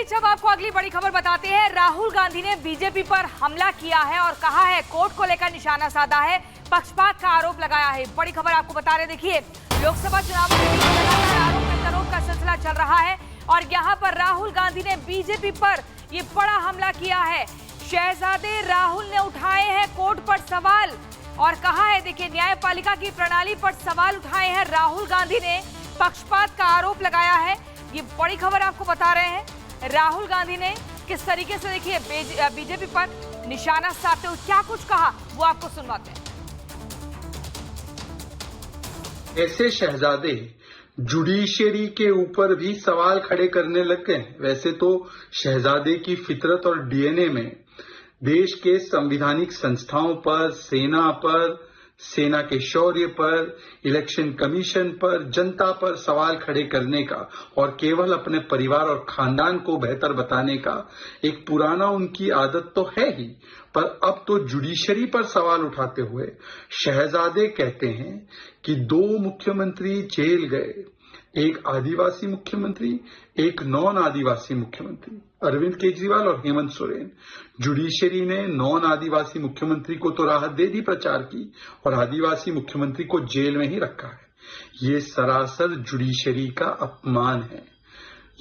बीच अब आपको अगली बड़ी खबर बताते हैं। राहुल गांधी ने बीजेपी पर हमला किया है और कहा है कोर्ट को लेकर निशाना साधा है, पक्षपात का आरोप लगाया है। बड़ी खबर आपको बता रहे, देखिए लोकसभा चुनावों के बीच लगातार आरोप प्रत्यारोप का सिलसिला चल रहा है और यहाँ पर राहुल गांधी ने बीजेपी पर ये बड़ा हमला किया है। शहजादे राहुल ने उठाए हैं कोर्ट पर सवाल और कहा है, देखिए न्यायपालिका की प्रणाली पर सवाल उठाए हैं राहुल गांधी ने, पक्षपात का आरोप लगाया है। ये बड़ी खबर आपको बता रहे हैं। राहुल गांधी ने किस तरीके से देखिए बीजेपी पर निशाना साधते हुए क्या कुछ कहा, वो आपको सुनवाते हैं। ऐसे शहजादे जुडिशरी के ऊपर भी सवाल खड़े करने लग गए। वैसे तो शहजादे की फितरत और डीएनए में देश के संवैधानिक संस्थाओं पर, सेना पर, सेना के शौर्य पर, इलेक्शन कमीशन पर, जनता पर सवाल खड़े करने का और केवल अपने परिवार और खानदान को बेहतर बताने का एक पुराना उनकी आदत तो है ही, पर अब तो जुडिशरी पर सवाल उठाते हुए शहजादे कहते हैं कि 2 मुख्यमंत्री जेल गए, एक आदिवासी मुख्यमंत्री, एक नॉन आदिवासी मुख्यमंत्री, अरविंद केजरीवाल और हेमंत सोरेन। जुडिशरी ने नॉन आदिवासी मुख्यमंत्री को तो राहत दे दी प्रचार की और आदिवासी मुख्यमंत्री को जेल में ही रखा है। ये सरासर जुडिशरी का अपमान है।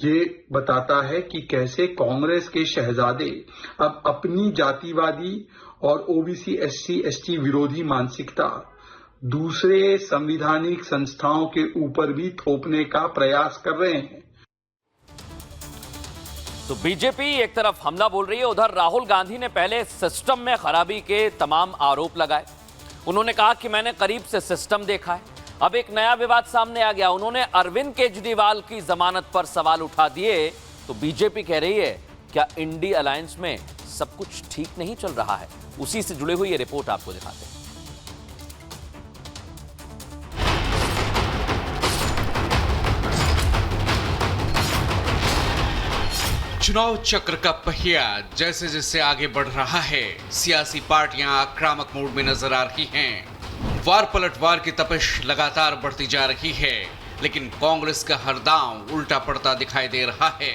ये बताता है कि कैसे कांग्रेस के शहजादे अब अपनी जातिवादी और ओबीसी एससी एसटी विरोधी मानसिकता दूसरे संवैधानिक संस्थाओं के ऊपर भी थोपने का प्रयास कर रहे हैं। तो बीजेपी एक तरफ हमला बोल रही है, उधर राहुल गांधी ने पहले सिस्टम में खराबी के तमाम आरोप लगाए। उन्होंने कहा कि मैंने करीब से सिस्टम देखा है। अब एक नया विवाद सामने आ गया, उन्होंने अरविंद केजरीवाल की जमानत पर सवाल उठा दिए। तो बीजेपी कह रही है क्या इंडी अलायंस में सब कुछ ठीक नहीं चल रहा है? उसी से जुड़ी हुई ये रिपोर्ट आपको दिखाते हैं। चुनाव चक्र का पहिया जैसे जैसे आगे बढ़ रहा है, सियासी पार्टियां आक्रामक मोड में नजर आ रही हैं। वार पलटवार की तपिश लगातार बढ़ती जा रही है, लेकिन कांग्रेस का हर दांव उल्टा पड़ता दिखाई दे रहा है।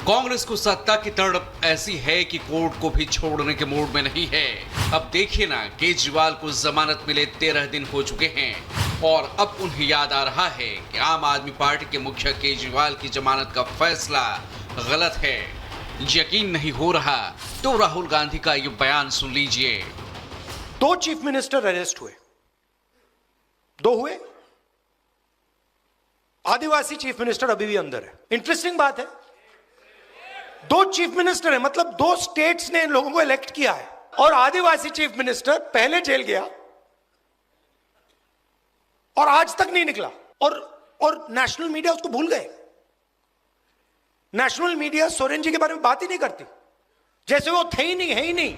कांग्रेस को सत्ता की तड़प ऐसी है कि कोर्ट को भी छोड़ने के मूड में नहीं है। अब देखिए ना, केजरीवाल को जमानत मिले 13 दिन हो चुके हैं और अब उन्हें याद आ रहा है कि आम आदमी पार्टी के मुखिया केजरीवाल की जमानत का फैसला गलत है। यकीन नहीं हो रहा तो राहुल गांधी का ये बयान सुन लीजिए। 2 चीफ मिनिस्टर अरेस्ट हुए, 2 हुए, आदिवासी चीफ मिनिस्टर अभी भी अंदर है। इंटरेस्टिंग बात है, 2 चीफ मिनिस्टर है, मतलब 2 स्टेट्स ने इन लोगों को इलेक्ट किया है और आदिवासी चीफ मिनिस्टर पहले जेल गया और आज तक नहीं निकला और नेशनल मीडिया उसको भूल गए। नेशनल मीडिया सोरेन जी के बारे में बात ही नहीं करती, जैसे वो थे ही नहीं, है ही नहीं।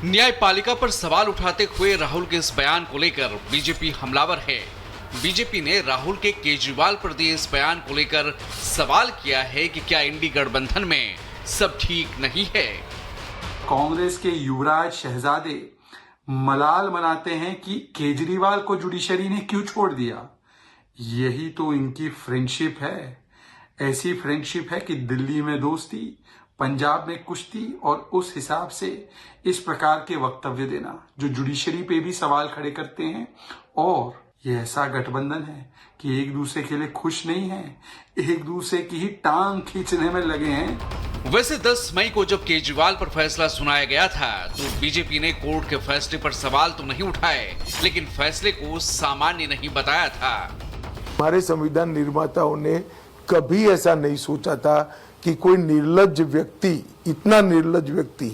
न्यायपालिका पर सवाल उठाते हुए राहुल के इस बयान को लेकर बीजेपी हमलावर है। बीजेपी ने राहुल के केजरीवाल पर दिए इस बयान को लेकर सवाल किया है कि क्या इंडी गठबंधन में सब ठीक नहीं है। कांग्रेस के युवराज शहजादे मलाल मनाते हैं कि केजरीवाल को जुडिशरी ने क्यों छोड़ दिया। यही तो इनकी फ्रेंडशिप है। ऐसी फ्रेंडशिप है कि दिल्ली में दोस्ती, पंजाब में कुश्ती और उस हिसाब से इस प्रकार के वक्तव्य देना जो जुडिशरी पे भी सवाल खड़े करते हैं। और ये ऐसा गठबंधन है कि एक दूसरे के लिए खुश नहीं है, एक दूसरे की ही टांग खींचने में लगे हैं। वैसे 10 मई को जब केजरीवाल पर फैसला सुनाया गया था तो बीजेपी ने कोर्ट के फैसले पर सवाल तो नहीं उठाए, लेकिन फैसले को सामान्य नहीं बताया था। हमारे संविधान निर्माताओं ने कभी ऐसा नहीं सोचा था कि कोई निर्लज्ज व्यक्ति, इतना निर्लज्ज व्यक्ति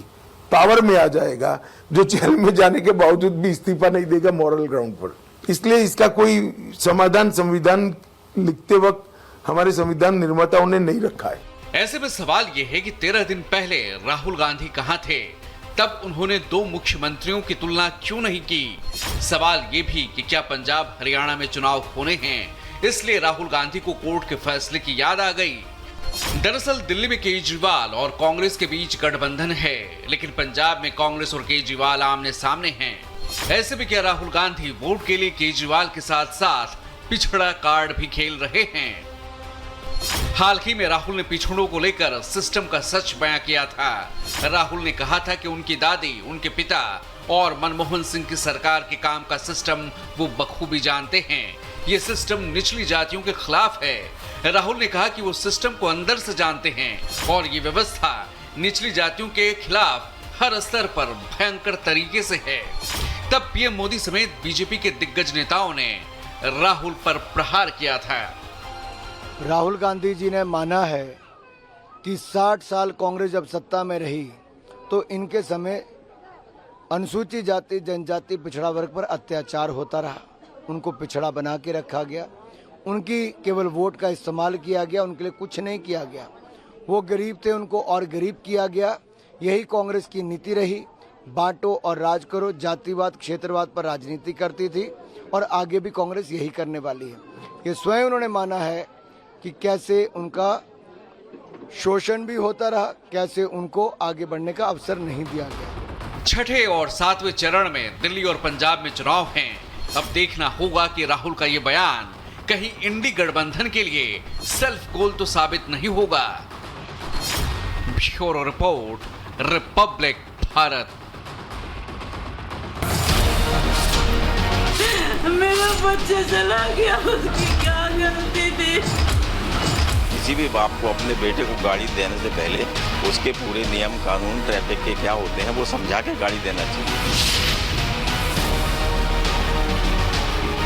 पावर में आ जाएगा जो जेल में जाने के बावजूद भी इस्तीफा नहीं देगा मॉरल ग्राउंड पर। इसलिए इसका कोई समाधान संविधान लिखते वक्त हमारे संविधान निर्माताओं ने नहीं रखा है। ऐसे में सवाल ये है कि 13 दिन पहले राहुल गांधी कहां थे? तब उन्होंने 2 मुख्यमंत्रियों की तुलना क्यों नहीं की? सवाल ये भी कि क्या पंजाब हरियाणा में चुनाव होने हैं, इसलिए राहुल गांधी को कोर्ट के फैसले की याद आ गई। दरअसल दिल्ली में केजरीवाल और कांग्रेस के बीच गठबंधन है, लेकिन पंजाब में कांग्रेस और केजरीवाल आमने सामने हैं। ऐसे में क्या राहुल गांधी वोट के लिए केजरीवाल के साथ साथ पिछड़ा कार्ड भी खेल रहे हैं? हाल ही में राहुल ने पिछड़ों को लेकर सिस्टम का सच बयां किया था। राहुल ने कहा था कि उनकी दादी, उनके पिता और मनमोहन सिंह की सरकार के काम का सिस्टम वो बखूबी जानते हैं। ये सिस्टम निचली जातियों के खिलाफ है। राहुल ने कहा कि वो सिस्टम को अंदर से जानते हैं और ये व्यवस्था निचली जातियों के खिलाफ हर स्तर पर भयंकर तरीके से है। तब पीएम मोदी समेत बीजेपी के दिग्गज नेताओं ने राहुल पर प्रहार किया था। राहुल गांधी जी ने माना है कि 60 साल कांग्रेस जब सत्ता में रही तो इनके समय अनुसूचित जाति, जनजाति, पिछड़ा वर्ग पर अत्याचार होता रहा। उनको पिछड़ा बना के रखा गया, उनकी केवल वोट का इस्तेमाल किया गया, उनके लिए कुछ नहीं किया गया। वो गरीब थे, उनको और गरीब किया गया। यही कांग्रेस की नीति रही, बांटो और राज करो, जातिवाद, क्षेत्रवाद पर राजनीति करती थी और आगे भी कांग्रेस यही करने वाली है। ये स्वयं उन्होंने माना है कि कैसे उनका शोषण भी होता रहा, कैसे उनको आगे बढ़ने का अवसर नहीं दिया गया। छठे और 7वें चरण में दिल्ली और पंजाब में चुनाव हैं। अब देखना होगा कि राहुल का ये बयान कहीं इंडी गठबंधन के लिए सेल्फ गोल तो साबित नहीं होगा। Bureau report, Republic Bharat. मेरा बच्चा चला गया, उसकी क्या गलती थी? किसी भी बाप को अपने बेटे को गाड़ी देने से पहले उसके पूरे नियम कानून ट्रैफिक के क्या होते हैं वो समझा के गाड़ी देना चाहिए।